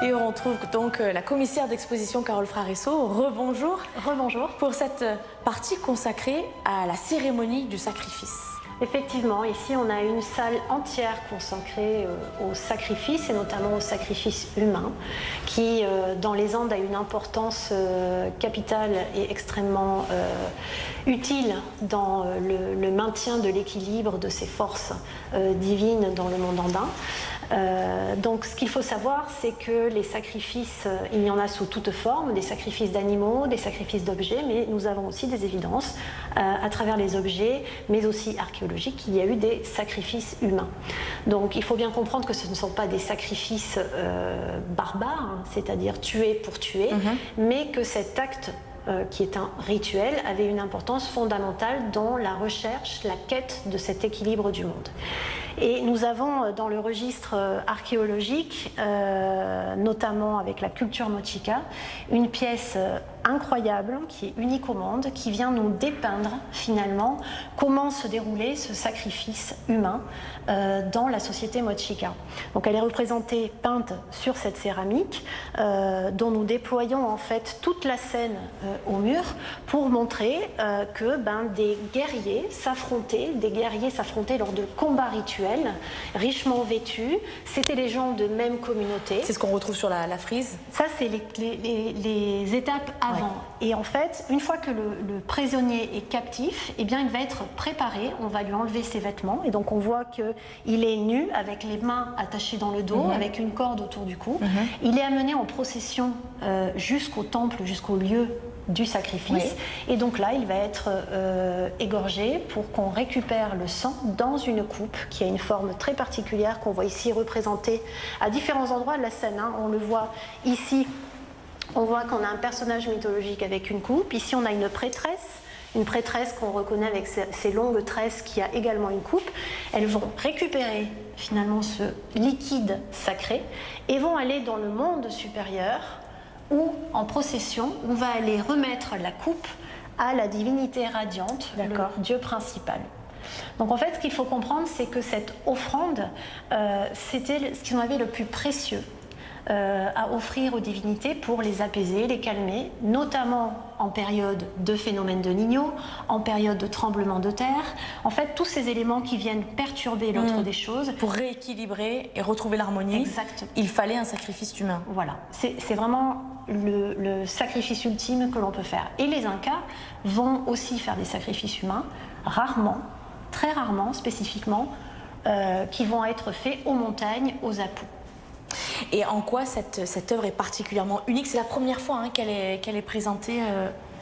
Et on retrouve donc la commissaire d'exposition Carole Fraresso. Rebonjour. Rebonjour. Pour cette partie consacrée à la cérémonie du sacrifice. Effectivement, ici on a une salle entière consacrée au sacrifice et notamment au sacrifice humain qui dans les Andes a une importance capitale et extrêmement utile dans le maintien de l'équilibre de ces forces divines dans le monde andin. Donc ce qu'il faut savoir, c'est que les sacrifices, il y en a sous toutes formes, des sacrifices d'animaux, des sacrifices d'objets, mais nous avons aussi des évidences à travers les objets, mais aussi archéologiques, qu'il y a eu des sacrifices humains. Donc il faut bien comprendre que ce ne sont pas des sacrifices barbares, hein, c'est-à-dire tuer pour tuer, mais que cet acte qui est un rituel, avait une importance fondamentale dans la recherche, la quête de cet équilibre du monde. Et nous avons dans le registre archéologique, notamment avec la culture mochica, une pièce incroyable, qui est unique au monde, qui vient nous dépeindre finalement comment se déroulait ce sacrifice humain dans la société mochica. Donc elle est représentée, peinte sur cette céramique, dont nous déployons en fait toute la scène au mur pour montrer que des guerriers s'affrontaient lors de combats rituels, richement vêtus. C'était les gens de même communauté. C'est ce qu'on retrouve sur la frise. Ça, c'est les étapes avant. Ouais. Et en fait, une fois que le prisonnier est captif, eh bien, il va être préparé. On va lui enlever ses vêtements. Et donc, on voit qu'il est nu, avec les mains attachées dans le dos, avec une corde autour du cou. Il est amené en procession jusqu'au temple, jusqu'au lieu du sacrifice, et donc là il va être égorgé pour qu'on récupère le sang dans une coupe qui a une forme très particulière qu'on voit ici représentée à différents endroits de la scène, hein. On le voit ici, on voit qu'on a un personnage mythologique avec une coupe, ici on a une prêtresse qu'on reconnaît avec ses longues tresses qui a également une coupe. Elles vont récupérer finalement ce liquide sacré et vont aller dans le monde supérieur où, en procession, on va aller remettre la coupe à la divinité radiante, le dieu principal. Donc en fait, ce qu'il faut comprendre, c'est que cette offrande, c'était ce qu'on avait le plus précieux à offrir aux divinités pour les apaiser, les calmer, notamment en période de phénomène de Niño, en période de tremblement de terre. En fait, tous ces éléments qui viennent perturber l'ordre des choses. Pour rééquilibrer et retrouver l'harmonie, il fallait un sacrifice humain. Voilà, c'est vraiment le sacrifice ultime que l'on peut faire. Et les Incas vont aussi faire des sacrifices humains, rarement, très rarement spécifiquement, qui vont être faits aux montagnes, aux apous. Et en quoi cette œuvre est particulièrement unique? C'est la première fois qu'elle est présentée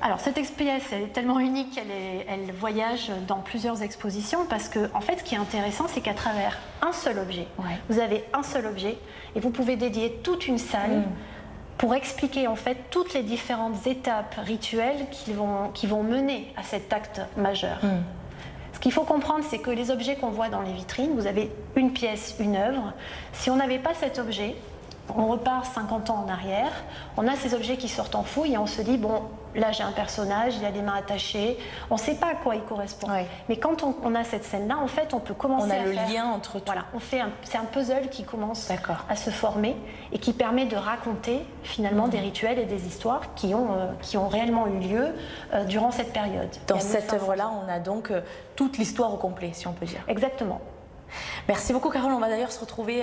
Alors cette pièce elle est tellement unique qu'elle voyage dans plusieurs expositions parce que en fait ce qui est intéressant c'est qu'à travers un seul objet, vous avez un seul objet et vous pouvez dédier toute une salle pour expliquer en fait toutes les différentes étapes rituelles qui vont mener à cet acte majeur. Ce qu'il faut comprendre, c'est que les objets qu'on voit dans les vitrines, vous avez une pièce, une œuvre. Si on n'avait pas cet objet, on repart 50 ans en arrière, on a ces objets qui sortent en fouille et on se dit, bon, là j'ai un personnage, il a les mains attachées, on ne sait pas à quoi il correspond. Mais quand on a cette scène-là, en fait, on peut commencer à faire... On a le lien entre tout. Voilà, c'est un puzzle qui commence à se former et qui permet de raconter finalement des rituels et des histoires qui ont réellement eu lieu durant cette période. Dans cette œuvre-là, on a donc toute l'histoire au complet, si on peut dire. Exactement. Merci beaucoup Carole, on va d'ailleurs se retrouver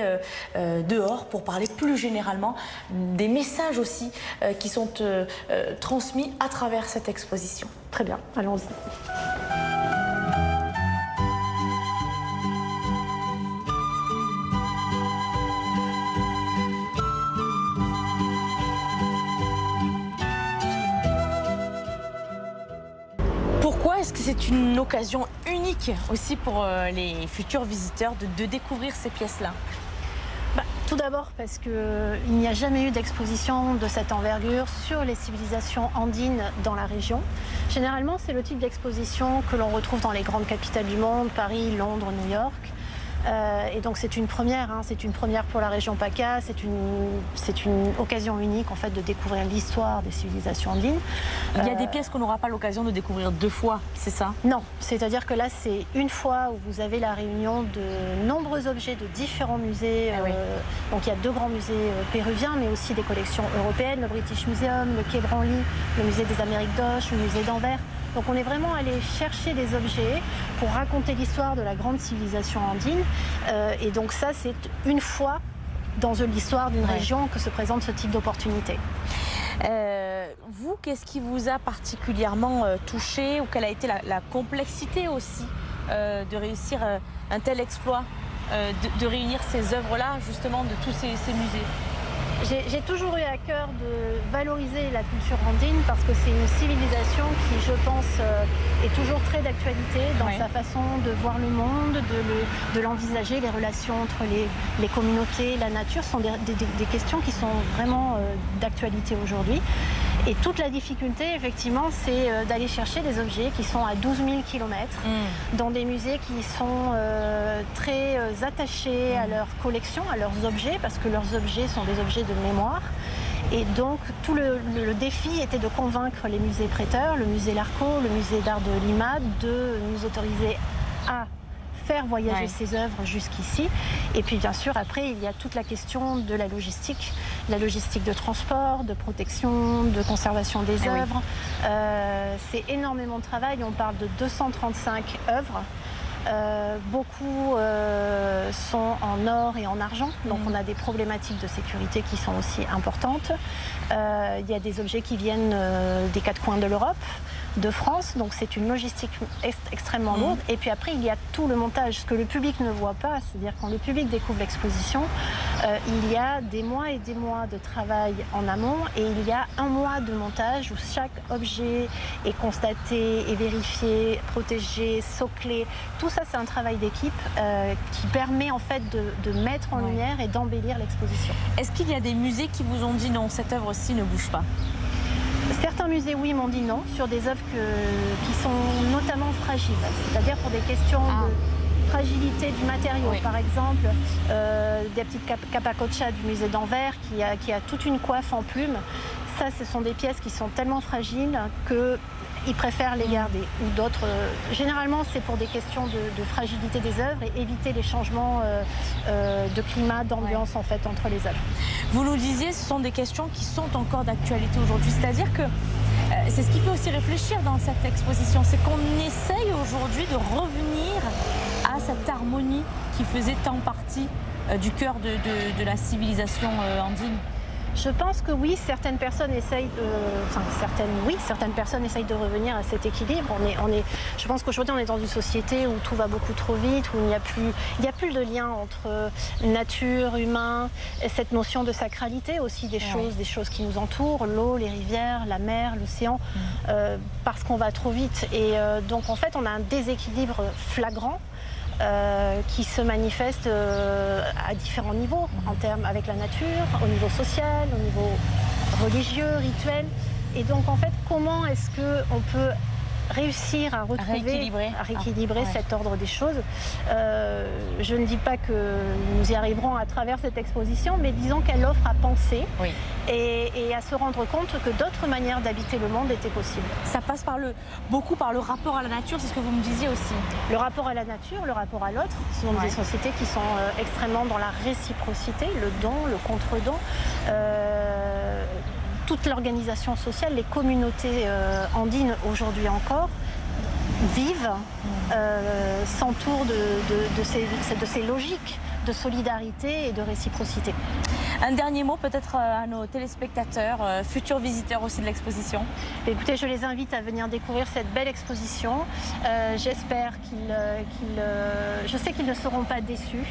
dehors pour parler plus généralement des messages aussi qui sont transmis à travers cette exposition. Très bien, allons-y. Pourquoi est-ce que c'est une occasion unique aussi pour les futurs visiteurs de découvrir ces pièces-là? Tout d'abord parce qu'il n'y a jamais eu d'exposition de cette envergure sur les civilisations andines dans la région. Généralement, c'est le type d'exposition que l'on retrouve dans les grandes capitales du monde, Paris, Londres, New York. Et donc c'est une première, hein, c'est une première pour la région PACA, c'est une occasion unique en fait de découvrir l'histoire des civilisations andines. Il y a des pièces qu'on n'aura pas l'occasion de découvrir 2 fois, c'est ça? Non, c'est-à-dire que là c'est une fois où vous avez la réunion de nombreux objets de différents musées. Oui. Donc il y a 2 grands musées péruviens, mais aussi des collections européennes, le British Museum, le Quai Branly, le musée des Amériques d'Auch, le musée d'Anvers. Donc on est vraiment allé chercher des objets pour raconter l'histoire de la grande civilisation andine. Et donc ça, c'est une fois dans l'histoire d'une région que se présente ce type d'opportunité. Vous, qu'est-ce qui vous a particulièrement touché, ou quelle a été la complexité aussi de réussir un tel exploit, de réunir ces œuvres-là justement de tous ces musées? J'ai toujours eu à cœur de valoriser la culture andine parce que c'est une civilisation qui, je pense, est toujours très d'actualité dans sa façon de voir le monde, de l'envisager. Les relations entre les communautés, la nature sont des questions qui sont vraiment d'actualité aujourd'hui. Et toute la difficulté, effectivement, c'est d'aller chercher des objets qui sont à 12 000 km, dans des musées qui sont très attachés à leur collection, à leurs objets, parce que leurs objets sont des objets de mémoire. Et donc, tout le défi était de convaincre les musées prêteurs, le musée Larco, le musée d'art de Lima, de nous autoriser à faire voyager ces œuvres jusqu'ici. Et puis bien sûr, après, il y a toute la question de la logistique de transport, de protection, de conservation des œuvres. C'est énormément de travail, on parle de 235 œuvres. Beaucoup sont en or et en argent, donc on a des problématiques de sécurité qui sont aussi importantes. Il y a des objets qui viennent des 4 coins de l'Europe, de France, donc c'est une logistique extrêmement lourde. Et puis après, il y a tout le montage, ce que le public ne voit pas, c'est-à-dire quand le public découvre l'exposition, il y a des mois et des mois de travail en amont, et il y a 1 mois de montage où chaque objet est constaté, est vérifié, protégé, soclé. Tout ça, c'est un travail d'équipe qui permet en fait de mettre en lumière et d'embellir l'exposition. Est-ce qu'il y a des musées qui vous ont dit non, cette œuvre-ci ne bouge pas? Certains musées, oui, m'ont dit non, sur des œuvres qui sont notamment fragiles, c'est-à-dire pour des questions de fragilité du matériau. Par exemple, des petites capacochas du musée d'Anvers qui a toute une coiffe en plumes. Ça, ce sont des pièces qui sont tellement fragiles qu'ils préfèrent les garder. Ou d'autres, généralement, c'est pour des questions de fragilité des œuvres et éviter les changements de climat, d'ambiance en fait entre les œuvres. Vous nous disiez, ce sont des questions qui sont encore d'actualité aujourd'hui. C'est-à-dire que c'est ce qui fait aussi réfléchir dans cette exposition, c'est qu'on essaye aujourd'hui de revenir à cette harmonie qui faisait tant partie du cœur de la civilisation andine. Je pense que oui, certaines personnes essayent de revenir à cet équilibre. Je pense qu'aujourd'hui, on est dans une société où tout va beaucoup trop vite, où il n'y a plus de lien entre nature, humain, et cette notion de sacralité aussi des choses qui nous entourent, l'eau, les rivières, la mer, l'océan, parce qu'on va trop vite. Et donc, en fait, on a un déséquilibre flagrant. Qui se manifeste à différents niveaux, en termes avec la nature, au niveau social, au niveau religieux, rituel. Et donc en fait, comment est-ce qu'on peut réussir à rééquilibrer cet ordre des choses. Je ne dis pas que nous y arriverons à travers cette exposition, mais disons qu'elle offre à penser et à se rendre compte que d'autres manières d'habiter le monde étaient possibles. Ça passe beaucoup par le rapport à la nature, c'est ce que vous me disiez aussi. Le rapport à la nature, le rapport à l'autre, ce sont des sociétés qui sont extrêmement dans la réciprocité, le don, le contre-don. Toute l'organisation sociale, les communautés andines aujourd'hui encore, vivent, s'entourent de ces logiques de solidarité et de réciprocité. Un dernier mot peut-être à nos téléspectateurs, futurs visiteurs aussi de l'exposition. Écoutez, je les invite à venir découvrir cette belle exposition. J'espère je sais qu'ils ne seront pas déçus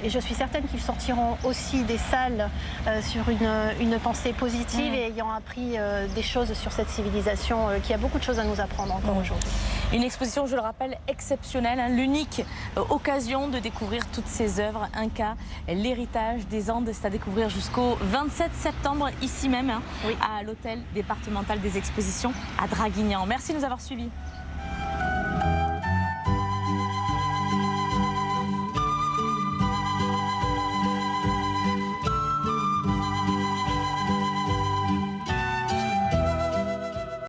et je suis certaine qu'ils sortiront aussi des salles sur une pensée positive et ayant appris des choses sur cette civilisation qui a beaucoup de choses à nous apprendre encore aujourd'hui. Une exposition, je le rappelle, exceptionnelle, l'unique occasion de découvrir toutes ces œuvres Inca, l'héritage des Andes. C'est à découvrir jusqu'au 27 septembre, ici même, à l'hôtel départemental des expositions à Draguignan. Merci de nous avoir suivis.